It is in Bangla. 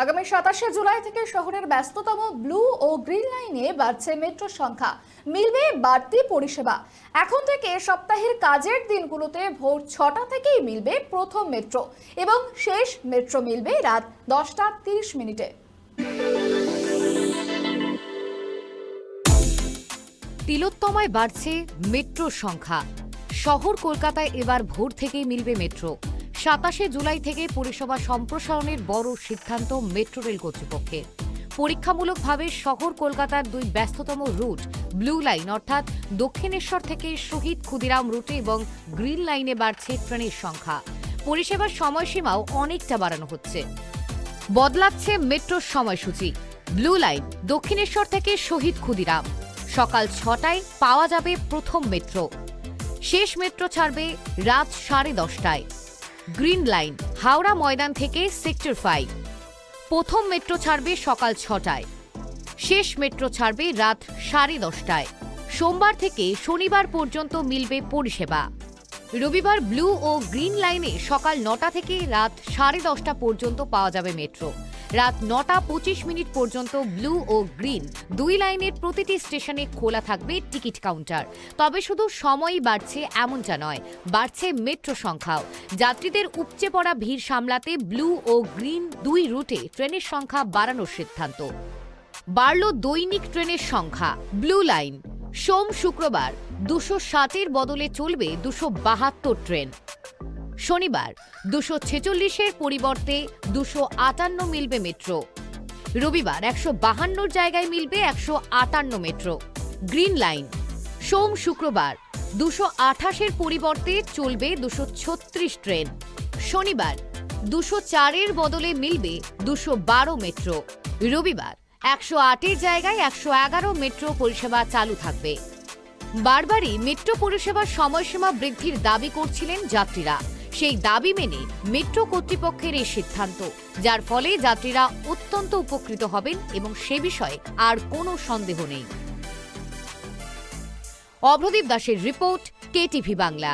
আগামী 27 জুলাই থেকে শহরের ব্যস্ততম ব্লু ও গ্রিন লাইনে বাড়ছে মেট্রোর সংখ্যা, মিলবে বাড়তি পরিষেবা। এখন থেকে সপ্তাহের কাজের দিনগুলোতে ভোর 6টা থেকেই মিলবে প্রথম মেট্রো এবং শেষ মেট্রো মিলবে রাত 10:30 তিলোত্তমায় বাড়ছে মেট্রোর সংখ্যা। শহর কলকাতায় এবার ভোর থেকেই মিলবে মেট্রো। 27 জুলাই থেকে পরিষেবা সম্প্রসারণের বড় সিদ্ধান্ত মেট্রো রেল কর্তৃপক্ষের। পরীক্ষামূলকভাবে শহর কলকাতার দুই ব্যস্ততম রুট ব্লু লাইন অর্থাৎ দক্ষিণেশ্বর থেকে শহীদ ক্ষুদিরাম রুটে এবং গ্রিন লাইনে বাড়ছে ট্রেনের সংখ্যা। পরিষেবার সময়সীমাও অনেকটা বাড়ানো হচ্ছে। বদলাচ্ছে মেট্রোর সময়সূচি। ব্লু লাইন দক্ষিণেশ্বর থেকে শহীদ ক্ষুদিরাম, সকাল 6টায় পাওয়া যাবে প্রথম মেট্রো। শেষ মেট্রো ছাড়বে রাত 10:30টায়। গ্রিন লাইন হাওড়া ময়দান থেকে সেক্টর 5। প্রথম মেট্রো ছাড়বে সকাল 6টায়। শেষ মেট্রো ছাড়বে রাত 10:30টায়। সোমবার থেকে শনিবার পর্যন্ত মিলবে পরিষেবা। রবিবার ব্লু ও গ্রিন লাইনে সকাল 9টা থেকে রাত 10:30টা পর্যন্ত পাওয়া যাবে মেট্রো। রাত 9:25 পর্যন্ত ব্লু ও গ্রিন দুই লাইনের প্রতিটি স্টেশনে খোলা থাকবে টিকিট কাউন্টার। তবে শুধু সময়ই বাড়ছে এমনটা নয়, বাড়ছে মেট্রো সংখ্যাও। যাত্রীদের উপচে পড়া ভিড় সামলাতে ব্লু ও গ্রিন দুই রুটে ট্রেনের সংখ্যা বাড়ানোর সিদ্ধান্ত। বাড়ল দৈনিক ট্রেনের সংখ্যা। ব্লু লাইন সোম শুক্রবার 260-এর বদলে চলবে 272 ট্রেন। শনিবার 246-এর পরিবর্তে 258 মিলবে মেট্রো। রবিবার 152-র জায়গায় মিলবে 158 মেট্রো। গ্রিন লাইন সোম শুক্রবার 228-এর পরিবর্তে চলবে 236 ট্রেন। শনিবার 204-এর বদলে মিলবে 212 মেট্রো। রবিবার 108-এর জায়গায় 111 মেট্রো পরিষেবা চালু থাকবে। বারবারই মেট্রো পরিষেবার সময়সীমা বৃদ্ধির দাবি করছিলেন যাত্রীরা। সেই দাবি মেনে মেট্রো কর্তৃপক্ষের এই সিদ্ধান্ত, যার ফলে যাত্রীরা অত্যন্ত উপকৃত হবেন এবং সে বিষয়ে আর কোনো সন্দেহ নেই। অভ্রদীপ দাসের রিপোর্ট, KTV বাংলা।